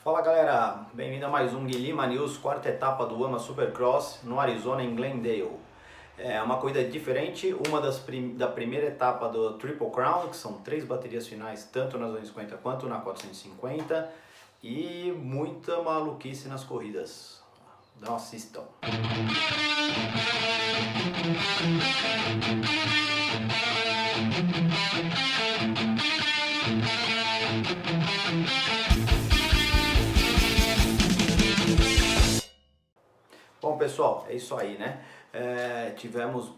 Fala galera, bem-vindo a mais um Guilherme News, quarta etapa do AMA Supercross no Arizona, em Glendale. É uma corrida diferente, da primeira etapa do Triple Crown, que são 3 baterias finais, tanto na 250 quanto na 450, e muita maluquice nas corridas. Não assistam. Bom pessoal, é isso aí, né? Tivemos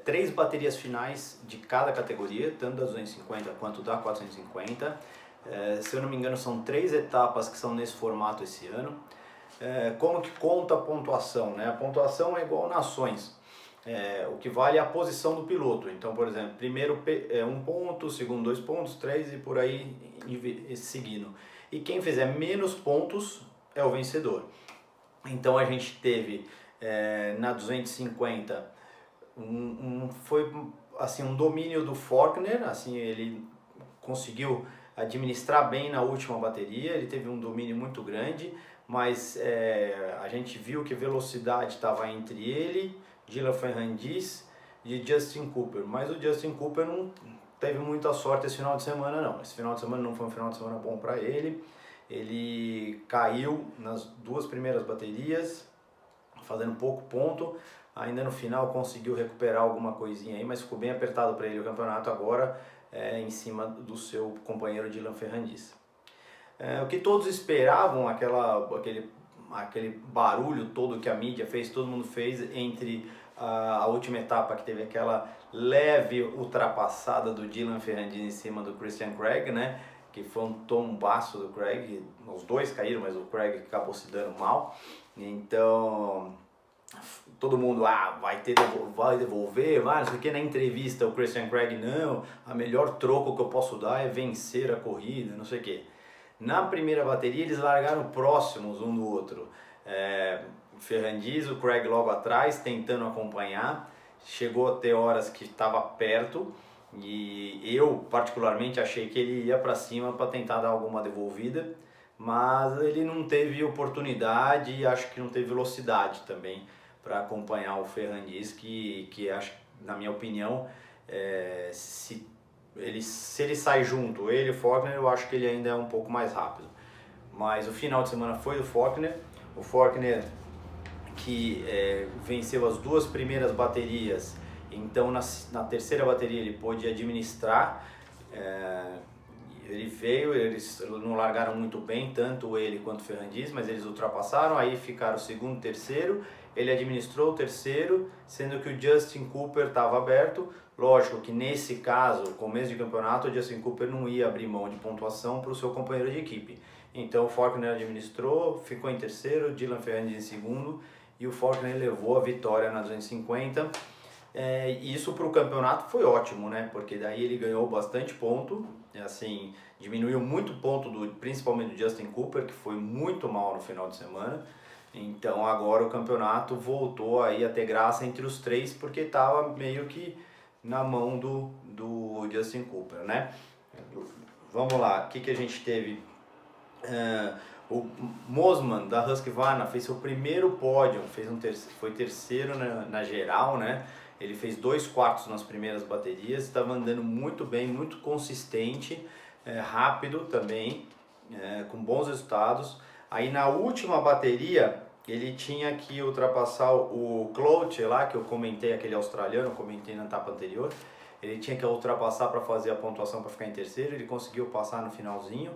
3 baterias finais de cada categoria, tanto da 250 quanto da 450. Se eu não me engano, são 3 etapas que são nesse formato esse ano. Como que conta a pontuação, né? A pontuação é igual nações. O que vale é a posição do piloto. Então, por exemplo, primeiro 1 ponto, segundo 2 pontos, 3 e por aí seguindo. E quem fizer menos pontos é o vencedor. Então a gente teve na 250 foi assim um domínio do Forkner, assim ele conseguiu administrar bem na última bateria, ele teve um domínio muito grande, mas a gente viu que velocidade estava entre ele, Dylan Ferrandis e Justin Cooper, mas o Justin Cooper não teve muita sorte esse final de semana não. Esse final de semana não foi um final de semana bom para ele. Ele caiu nas 2 primeiras baterias, fazendo pouco ponto. Ainda no final conseguiu recuperar alguma coisinha aí, mas ficou bem apertado para ele o campeonato agora, em cima do seu companheiro Dylan Ferrandis. O que todos esperavam, aquele barulho todo que a mídia fez, todo mundo fez entre a última etapa, que teve aquela leve ultrapassada do Dylan Ferrandis em cima do Christian Craig, né? Que foi um tombaço do Craig, os dois caíram, mas o Craig acabou se dando mal. Então, todo mundo, vai devolver, não sei o que. Na entrevista o Christian Craig, não, a melhor troco que eu posso dar é vencer a corrida, não sei o que. Na primeira bateria eles largaram próximos um do outro. Ferrandis, o Craig logo atrás, tentando acompanhar, chegou a ter horas que estava perto, e eu particularmente achei que ele ia para cima para tentar dar alguma devolvida, mas ele não teve oportunidade e acho que não teve velocidade também para acompanhar o Ferrandis, que acho, na minha opinião, se ele sai junto, ele e o Forkner, eu acho que ele ainda é um pouco mais rápido. Mas o final de semana foi do Forkner, o Forkner que venceu as 2 primeiras baterias. Então na terceira bateria ele pôde administrar, ele veio, eles não largaram muito bem, tanto ele quanto o Ferrandis, mas eles ultrapassaram, aí ficaram segundo e terceiro, ele administrou o terceiro, sendo que o Justin Cooper estava aberto. Lógico que nesse caso, começo de campeonato, o Justin Cooper não ia abrir mão de pontuação para o seu companheiro de equipe. Então o Forkner administrou, ficou em terceiro, Dylan Ferrandis em segundo, e o Forkner levou a vitória na 250. Isso para o campeonato foi ótimo, né? Porque daí ele ganhou bastante ponto, assim, diminuiu muito ponto principalmente do Justin Cooper, que foi muito mal no final de semana. Então agora o campeonato voltou aí a ter graça entre os 3, porque estava meio que na mão do Justin Cooper, né? Vamos lá, o que a gente teve? O Mosman da Husqvarna fez seu primeiro pódio, foi terceiro na geral, né? Ele fez 2 quartos nas primeiras baterias, estava andando muito bem, muito consistente, rápido também, com bons resultados. Aí na última bateria ele tinha que ultrapassar o Clout lá, que eu comentei, aquele australiano, comentei na etapa anterior. Ele tinha que ultrapassar para fazer a pontuação para ficar em terceiro, ele conseguiu passar no finalzinho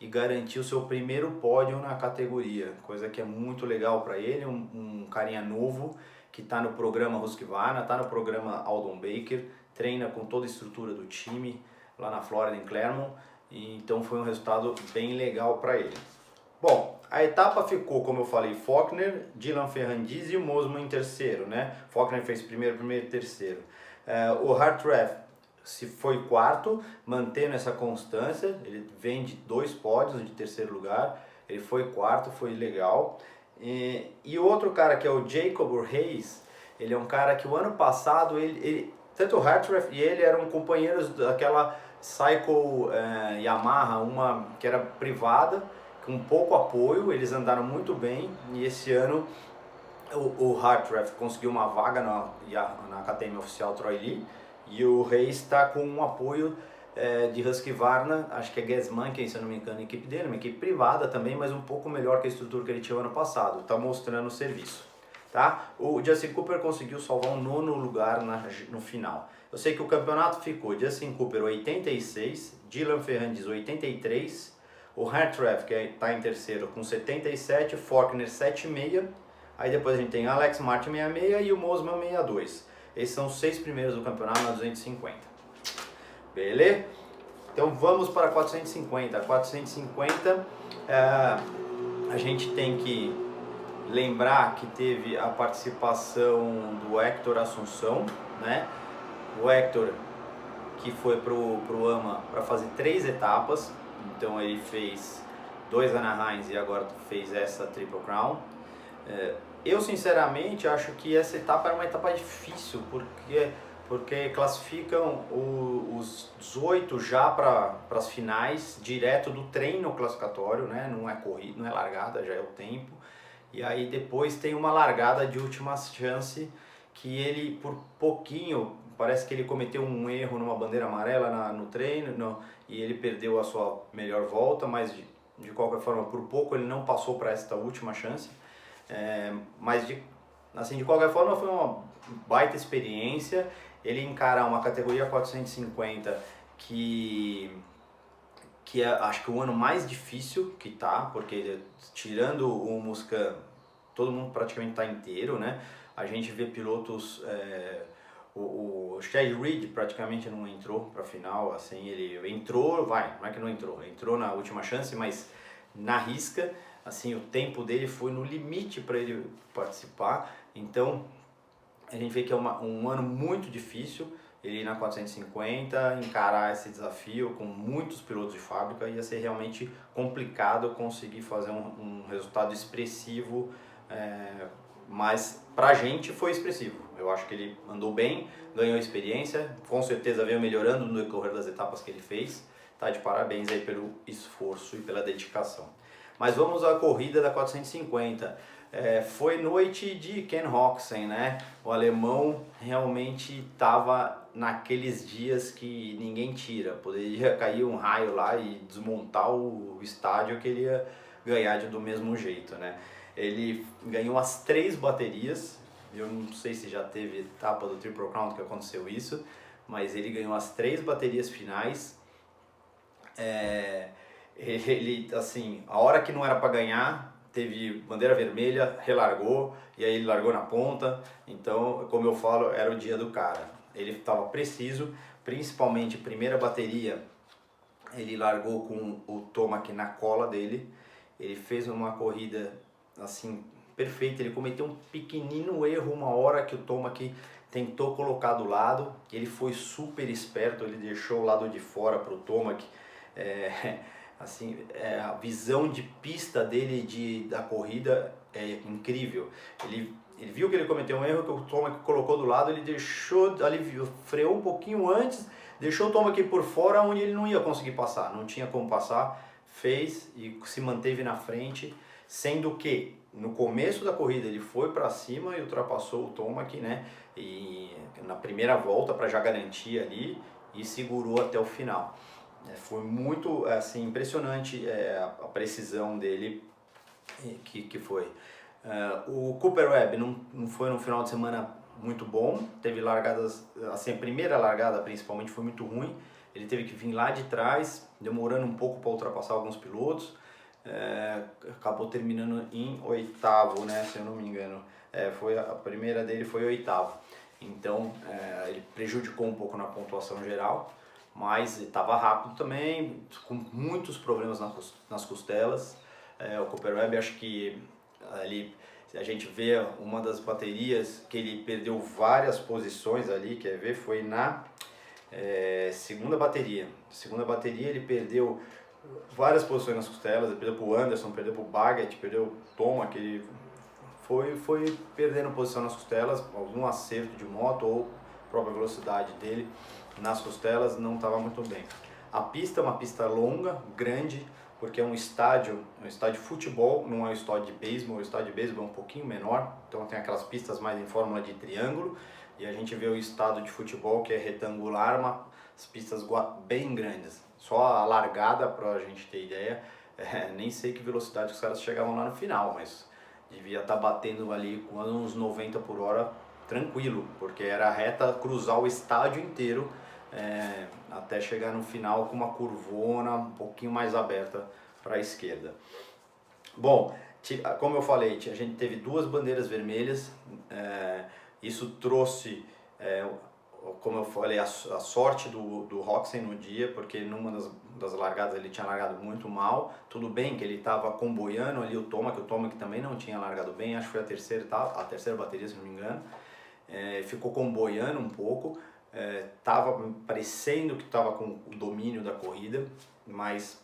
e garantiu seu primeiro pódio na categoria, coisa que é muito legal para ele, um carinha novo que está no programa Husqvarna, está no programa Aldon Baker, treina com toda a estrutura do time lá na Flórida, em Clermont, e então foi um resultado bem legal para ele. Bom, a etapa ficou, como eu falei, Forkner, Dylan Ferrandis e o Mosman em terceiro, né? Forkner fez primeiro e terceiro. O Hartranft se foi quarto, mantendo essa constância, ele vem de 2 pódios de terceiro lugar, ele foi quarto, foi legal. E outro cara que é o Jacob Reis, ele é um cara que o ano passado, tanto o Hartranft e ele eram companheiros daquela Cycle Yamaha, uma que era privada, com pouco apoio, eles andaram muito bem e esse ano o Hartranft conseguiu uma vaga na Academia Oficial Troy Lee e o Reis está com um apoio de Husqvarna, acho que é Gasman, se eu não me engano, a equipe dele, uma equipe privada também, mas um pouco melhor que a estrutura que ele tinha ano passado, está mostrando o serviço. Tá? O Justin Cooper conseguiu salvar um 9º lugar no final. Eu sei que o campeonato ficou Justin Cooper 86, Dylan Ferrandis 83, o Hartranft que está em terceiro com 77, Faulkner 76, aí depois a gente tem Alex Martin 66 e o Mosman 62. Esses são os 6 primeiros do campeonato na 250. Beleza? Então vamos para 450. 450 a gente tem que lembrar que teve a participação do Hector Assunção, né? O Hector que foi pro AMA para fazer 3 etapas, então ele fez 2 Anaheims e agora fez essa Triple Crown. Eu sinceramente acho que essa etapa era uma etapa difícil, porque classificam os 18 já para as finais, direto do treino classificatório, né? Não é corrida, não é largada, já é o tempo. E aí depois tem uma largada de última chance que ele, por pouquinho, parece que ele cometeu um erro numa bandeira amarela no treino e ele perdeu a sua melhor volta, mas de qualquer forma, por pouco ele não passou para esta última chance. Mas de qualquer forma foi uma baita experiência ele encarar uma categoria 450 que é, acho que o ano mais difícil que tá, porque tirando o Muscan, todo mundo praticamente tá inteiro, né? A gente vê pilotos, o Chad Reed praticamente não entrou para a final, assim, ele entrou, não é que não entrou, entrou na última chance, mas na risca, assim, o tempo dele foi no limite para ele participar, então a gente vê que é um ano muito difícil, ele ir na 450, encarar esse desafio com muitos pilotos de fábrica, ia ser realmente complicado conseguir fazer um resultado expressivo, mas pra gente foi expressivo. Eu acho que ele andou bem, ganhou experiência, com certeza veio melhorando no decorrer das etapas que ele fez, tá de parabéns aí pelo esforço e pela dedicação. Mas vamos à corrida da 450. Foi noite de Ken Roczen, né? O alemão realmente estava naqueles dias que ninguém tira. Poderia cair um raio lá e desmontar o estádio que ele ia ganhar do mesmo jeito, né? Ele ganhou as 3 baterias. Eu não sei se já teve etapa do Triple Crown que aconteceu isso, mas ele ganhou as 3 baterias finais. Ele, assim, a hora que não era para ganhar, teve bandeira vermelha, relargou, e aí ele largou na ponta. Então, como eu falo, era o dia do cara. Ele estava preciso, principalmente primeira bateria, ele largou com o Tomac na cola dele. Ele fez uma corrida assim perfeita, ele cometeu um pequenino erro uma hora que o Tomac tentou colocar do lado. Ele foi super esperto, ele deixou o lado de fora para o Tomac. Assim, a visão de pista dele da corrida é incrível. Ele viu que ele cometeu um erro, que o Tomac colocou do lado, ele deixou, freou um pouquinho antes, deixou o Tomac por fora onde ele não ia conseguir passar, não tinha como passar, fez e se manteve na frente, sendo que no começo da corrida ele foi para cima e ultrapassou o Tomac, né? E na primeira volta para já garantir ali e segurou até o final. Foi muito assim, impressionante a precisão dele que foi. O Cooper Webb não foi no final de semana muito bom, teve largadas, assim, a primeira largada principalmente foi muito ruim, ele teve que vir lá de trás, demorando um pouco para ultrapassar alguns pilotos, acabou terminando em 8º, né, se eu não me engano, a primeira dele foi 8º, então ele prejudicou um pouco na pontuação geral, mas estava rápido também, com muitos problemas nas costelas. O Cooper Webb, acho que ali a gente vê uma das baterias que ele perdeu várias posições ali, quer ver, foi na segunda bateria. Segunda bateria ele perdeu várias posições nas costelas, ele perdeu para o Anderson, perdeu para o Baggett, perdeu o Tomac, que ele foi perdendo posição nas costelas, algum acerto de moto ou própria velocidade dele nas costelas não estava muito bem. A pista é uma pista longa, grande, porque é um estádio de futebol, não é um estádio de beisebol. O estádio de beisebol é um pouquinho menor, então tem aquelas pistas mais em fórmula de triângulo, e a gente vê o estádio de futebol que é retangular, as pistas bem grandes. Só a largada, para a gente ter ideia, nem sei que velocidade os caras chegavam lá no final, mas devia estar batendo ali com uns 90 por hora tranquilo, porque era a reta cruzar o estádio inteiro, até chegar no final com uma curvona um pouquinho mais aberta para a esquerda. Bom, como eu falei, a gente teve 2 bandeiras vermelhas, isso trouxe, como eu falei, a sorte do Roczen no dia, porque numa das largadas ele tinha largado muito mal. Tudo bem que ele estava comboiando ali o Tomac também não tinha largado bem, acho que foi a terceira bateria, se não me engano. Ficou comboiando um pouco, estava parecendo que estava com o domínio da corrida, mas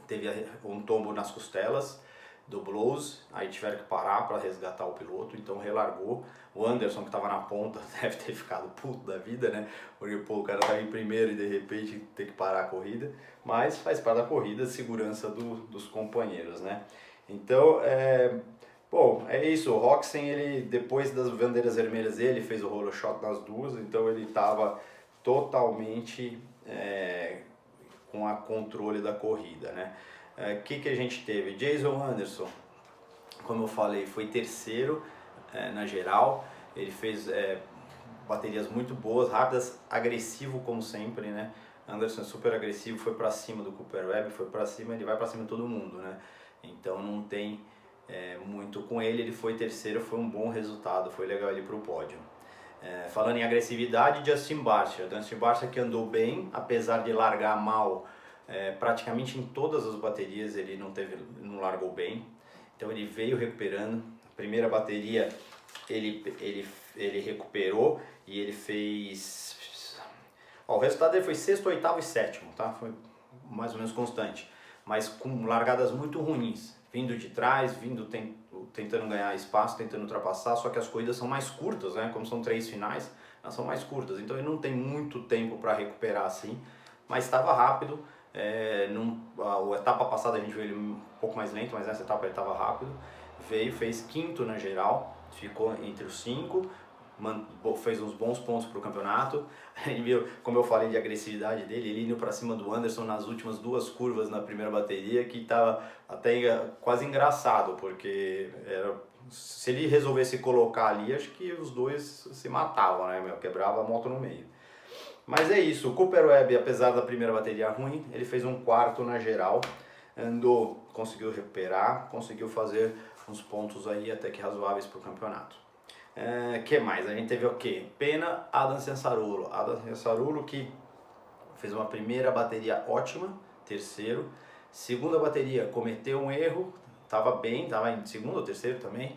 teve um tombo nas costelas do Blows, aí tiveram que parar para resgatar o piloto, então relargou. O Anderson, que estava na ponta, deve ter ficado puto da vida, né? Porque o cara estava em primeiro e de repente tem que parar a corrida, mas faz parte da corrida, segurança dos companheiros, né? Então, bom, é isso. O Roczen, ele, depois das bandeiras vermelhas, ele fez o roller shot nas 2, então ele estava totalmente com a controle da corrida, né? Que a gente teve? Jason Anderson, como eu falei, foi terceiro na geral. Ele fez baterias muito boas, rápidas, agressivo como sempre, né? Anderson é super agressivo, foi para cima do Cooper Webb, foi para cima, ele vai para cima de todo mundo, né? Então não tem muito com ele. Ele foi terceiro, foi um bom resultado, foi legal ele para o pódio. Falando em agressividade, Justin Barcia que andou bem, apesar de largar mal. Praticamente em todas as baterias ele não largou bem, então ele veio recuperando. A primeira bateria ele recuperou e ele fez... o resultado dele foi sexto, oitavo e sétimo, tá? Foi mais ou menos constante, mas com largadas muito ruins, vindo de trás, tentando ganhar espaço, tentando ultrapassar, só que as corridas são mais curtas, né? Como são 3 finais, elas são mais curtas, então ele não tem muito tempo para recuperar assim, mas estava rápido. A etapa passada a gente viu ele um pouco mais lento, mas nessa etapa ele estava rápido. Fez quinto na geral, ficou entre os 5, fez uns bons pontos para o campeonato. Como eu falei de agressividade dele, ele indo para cima do Anderson nas últimas 2 curvas na primeira bateria, que estava até quase engraçado, porque se ele resolvesse colocar ali, acho que os dois se matavam, né? Quebrava a moto no meio. Mas é isso, o Cooper Webb, apesar da primeira bateria ruim, ele fez um quarto na geral, conseguiu recuperar, conseguiu fazer uns pontos aí até que razoáveis para o campeonato. Que mais? A gente teve o quê? Pena, Adam Cianciarulo, que fez uma primeira bateria ótima, terceiro. Segunda bateria, cometeu um erro, estava bem, estava em segundo ou terceiro também,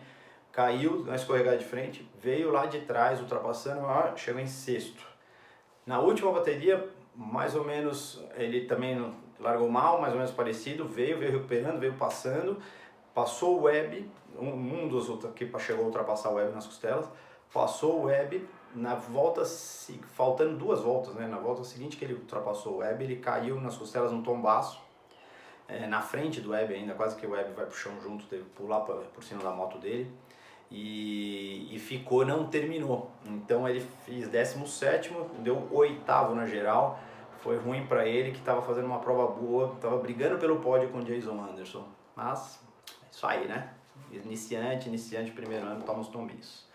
caiu na escorregada de frente, veio lá de trás, ultrapassando, chegou em sexto. Na última bateria, mais ou menos, ele também largou mal, mais ou menos parecido, veio recuperando, veio passando, passou o Webb, um dos outros que chegou a ultrapassar o Webb nas costelas, passou o Webb, na volta, faltando 2 voltas, né? Na volta seguinte que ele ultrapassou o Webb, ele caiu nas costelas num tombaço, na frente do Webb ainda, quase que o Webb vai pro chão junto, teve que pular por cima da moto dele. E ficou, não terminou, então ele fez 17º, deu 8º na geral. Foi ruim para ele, que estava fazendo uma prova boa, estava brigando pelo pódio com o Jason Anderson, mas é isso aí, né? Iniciante, primeiro ano, toma os tombinhos.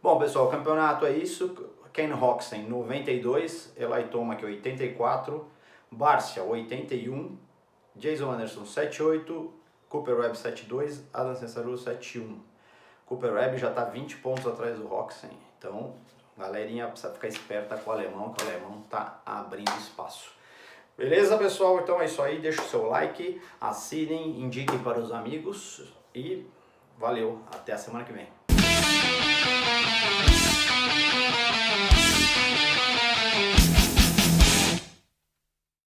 Bom pessoal, o campeonato é isso. Ken Roczen 92, Eli Tomac 84, Barcia 81, Jason Anderson 78, Cooper Webb 72, Adam Cianciarulo 71. Cooper Webb já está 20 pontos atrás do Roczen, então galerinha precisa ficar esperta com o alemão, que o alemão está abrindo espaço. Beleza pessoal? Então é isso aí, deixa o seu like, assinem, indiquem para os amigos e valeu, até a semana que vem.